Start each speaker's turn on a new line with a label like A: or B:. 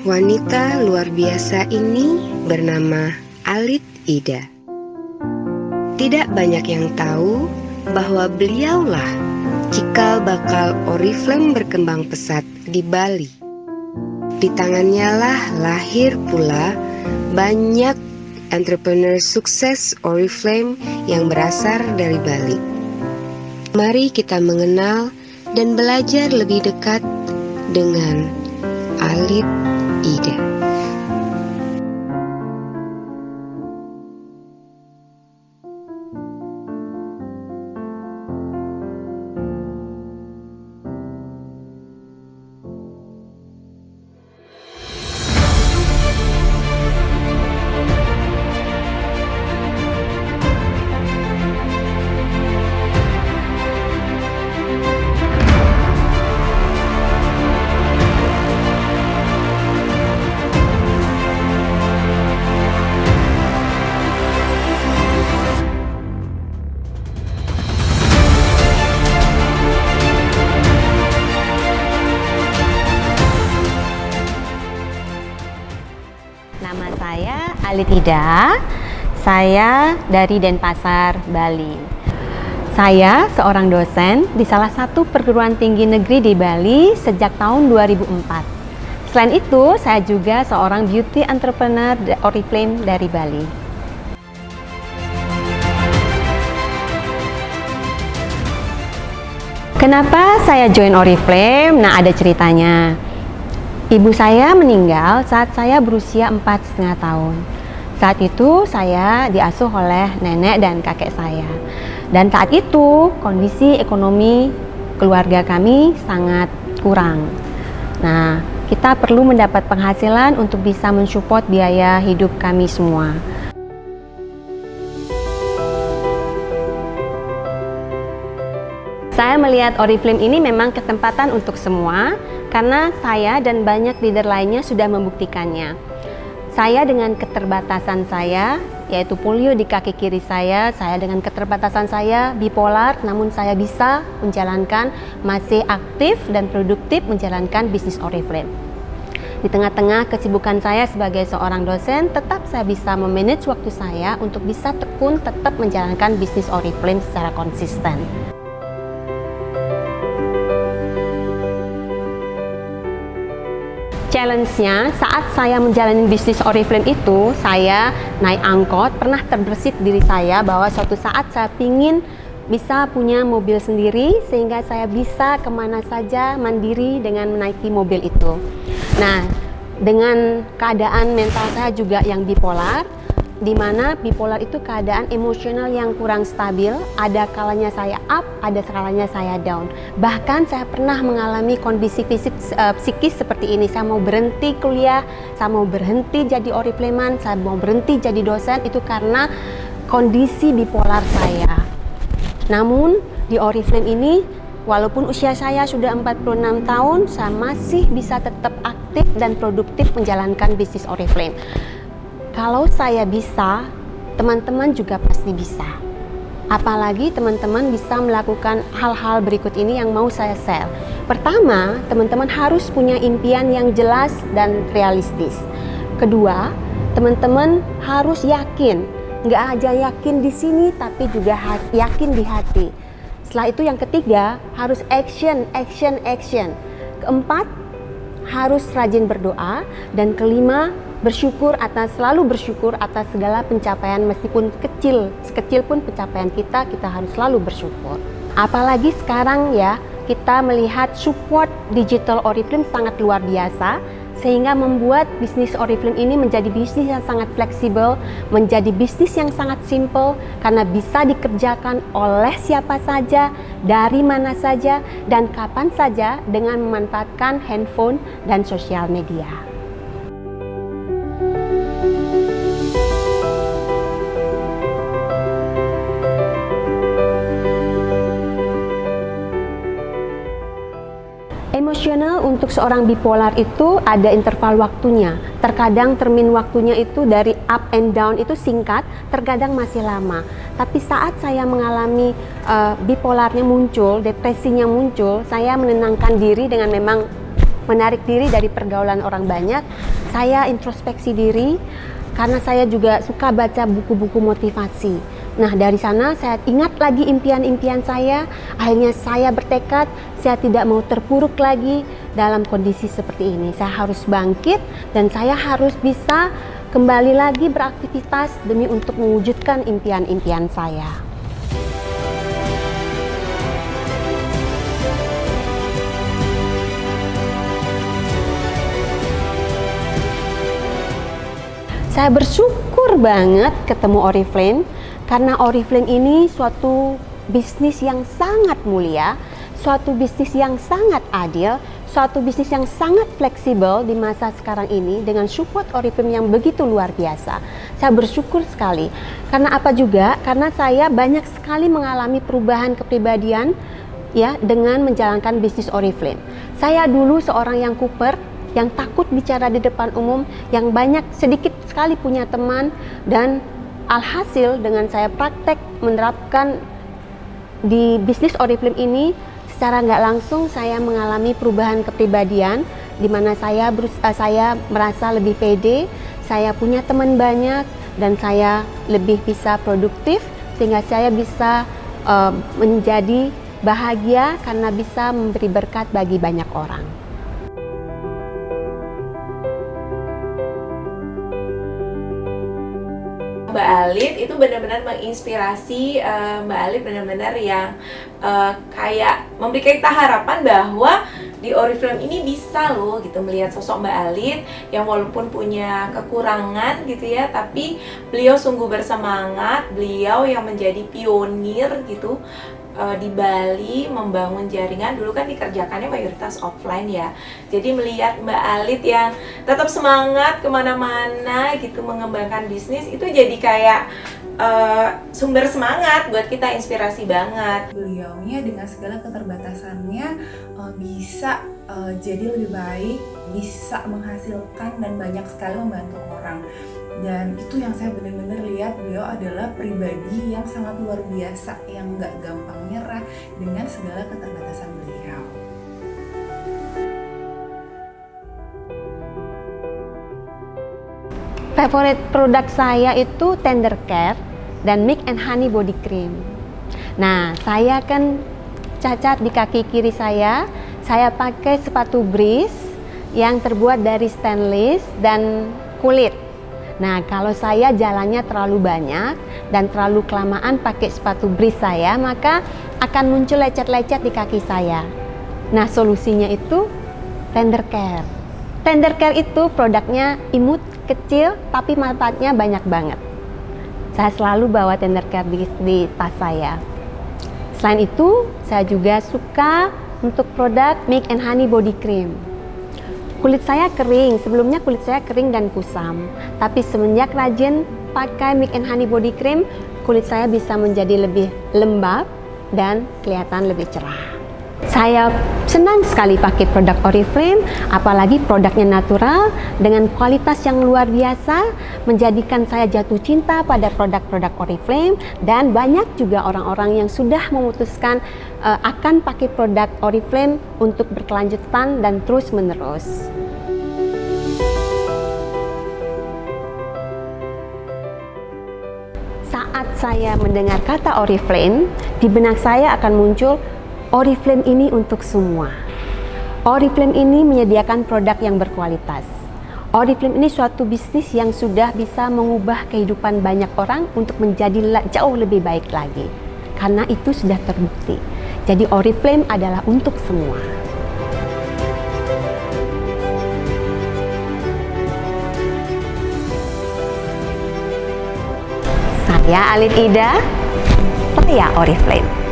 A: Wanita luar biasa ini bernama Alit Ida. Tidak banyak yang tahu bahwa beliaulah cikal bakal Oriflame berkembang pesat di Bali. Di tangannya lah lahir pula banyak entrepreneur sukses Oriflame yang berasal dari Bali. Mari kita mengenal dan belajar lebih dekat dengan Alit Ida.
B: Nama saya Alit Ida, saya dari Denpasar, Bali. Saya seorang dosen di salah satu perguruan tinggi negeri di Bali sejak tahun 2004. Selain itu, saya juga seorang beauty entrepreneur Oriflame dari Bali. Kenapa saya join Oriflame? Nah, ada ceritanya. Ibu saya meninggal saat saya berusia 4,5 tahun. Saat itu saya diasuh oleh nenek dan kakek saya. Dan saat itu kondisi ekonomi keluarga kami sangat kurang. Nah, kita perlu mendapat penghasilan untuk bisa mensupport biaya hidup kami semua. Saya melihat Oriflame ini memang kesempatan untuk semua, karena saya dan banyak leader lainnya sudah membuktikannya. Saya dengan keterbatasan saya, yaitu polio di kaki kiri saya dengan keterbatasan saya bipolar, namun saya bisa menjalankan, masih aktif dan produktif menjalankan bisnis Oriflame. Di tengah-tengah kesibukan saya sebagai seorang dosen, tetap saya bisa memanage waktu saya untuk bisa tekun tetap menjalankan bisnis Oriflame secara konsisten. Challenge-nya saat saya menjalani bisnis Oriflame itu, saya naik angkot, pernah terbersit diri saya bahwa suatu saat saya ingin bisa punya mobil sendiri sehingga saya bisa kemana saja mandiri dengan menaiki mobil itu. Nah, dengan keadaan mental saya juga yang bipolar, di mana bipolar itu keadaan emosional yang kurang stabil, ada kalanya saya up, ada kalanya saya down. Bahkan saya pernah mengalami kondisi psikis seperti ini. Saya mau berhenti kuliah, saya mau berhenti jadi Oriflamean, saya mau berhenti jadi dosen, itu karena kondisi bipolar saya. Namun di Oriflame ini, walaupun usia saya sudah 46 tahun, saya masih bisa tetap aktif dan produktif menjalankan bisnis Oriflame. Kalau saya bisa, teman-teman juga pasti bisa. Apalagi teman-teman bisa melakukan hal-hal berikut ini yang mau saya share. Pertama, teman-teman harus punya impian yang jelas dan realistis. Kedua, teman-teman harus yakin. Nggak aja yakin di sini, tapi juga yakin di hati. Setelah itu yang ketiga, harus action. Keempat, harus rajin berdoa. Dan kelima, selalu bersyukur atas segala pencapaian, meskipun sekecil pun pencapaian kita harus selalu bersyukur. Apalagi sekarang ya, kita melihat support digital Oriflame sangat luar biasa, sehingga membuat bisnis Oriflame ini menjadi bisnis yang sangat fleksibel, menjadi bisnis yang sangat simple, karena bisa dikerjakan oleh siapa saja, dari mana saja, dan kapan saja dengan memanfaatkan handphone dan sosial media. Emosional untuk seorang bipolar itu ada interval waktunya. Terkadang termin waktunya itu dari up and down itu singkat, terkadang masih lama. Tapi saat saya mengalami bipolarnya muncul, depresinya muncul, saya menenangkan diri dengan memang menarik diri dari pergaulan orang banyak. saya introspeksi diri karena saya juga suka baca buku-buku motivasi. Nah, dari sana saya ingat lagi impian-impian saya. Akhirnya saya bertekad, saya tidak mau terpuruk lagi dalam kondisi seperti ini. Saya harus bangkit dan saya harus bisa kembali lagi beraktivitas demi untuk mewujudkan impian-impian saya. Saya bersyukur banget ketemu Oriflame karena Oriflame ini suatu bisnis yang sangat mulia, suatu bisnis yang sangat adil, suatu bisnis yang sangat fleksibel di masa sekarang ini dengan support Oriflame yang begitu luar biasa. Saya bersyukur sekali. Karena apa juga? Karena saya banyak sekali mengalami perubahan kepribadian ya dengan menjalankan bisnis Oriflame. Saya dulu seorang yang kuper, yang takut bicara di depan umum, yang sedikit sekali punya teman, dan alhasil dengan saya praktek menerapkan di bisnis Oriflame ini secara nggak langsung saya mengalami perubahan kepribadian di mana saya merasa lebih pede, saya punya teman banyak dan saya lebih bisa produktif sehingga saya bisa menjadi bahagia karena bisa memberi berkat bagi banyak orang.
C: Mbak Alit itu benar-benar menginspirasi. Mbak Alit benar-benar yang kayak memberi kita harapan bahwa di Oriflame ini bisa loh gitu melihat sosok Mbak Alit yang walaupun punya kekurangan gitu ya, tapi beliau sungguh bersemangat, beliau yang menjadi pionir gitu di Bali membangun jaringan. Dulu kan dikerjakannya mayoritas offline ya, jadi melihat Mbak Alit yang tetap semangat kemana-mana gitu mengembangkan bisnis itu jadi kayak sumber semangat buat kita, inspirasi banget.
D: Beliaunya dengan segala keterbatasannya bisa jadi lebih baik, bisa menghasilkan dan banyak sekali membantu orang. Dan itu yang saya benar-benar lihat, beliau adalah pribadi yang sangat luar biasa, yang nggak gampang nyerah dengan segala keterbatasan beliau.
B: Favorit produk saya itu Tender Care dan Milk and Honey Body Cream. Nah, saya kan cacat di kaki kiri saya pakai sepatu Breeze yang terbuat dari stainless dan kulit. Nah, kalau saya jalannya terlalu banyak dan terlalu kelamaan pakai sepatu Breeze saya, maka akan muncul lecet-lecet di kaki saya. Nah, solusinya itu Tender Care. Tender Care itu produknya imut, kecil, tapi manfaatnya banyak banget. Saya selalu bawa Tender Care di tas saya. Selain itu, saya juga suka untuk produk Milk and Honey Body Cream. Kulit saya kering, sebelumnya kulit saya kering dan kusam. Tapi semenjak rajin pakai Milk and Honey Body Cream, kulit saya bisa menjadi lebih lembab dan kelihatan lebih cerah. Saya senang sekali pakai produk Oriflame, apalagi produknya natural dengan kualitas yang luar biasa, menjadikan saya jatuh cinta pada produk-produk Oriflame, dan banyak juga orang-orang yang sudah memutuskan akan pakai produk Oriflame untuk berkelanjutan dan terus-menerus. Saat saya mendengar kata Oriflame, di benak saya akan muncul Oriflame ini untuk semua. Oriflame ini menyediakan produk yang berkualitas. Oriflame ini suatu bisnis yang sudah bisa mengubah kehidupan banyak orang untuk menjadi jauh lebih baik lagi. Karena itu sudah terbukti. Jadi Oriflame adalah untuk semua. Saya Alit Ida, saya Oriflame.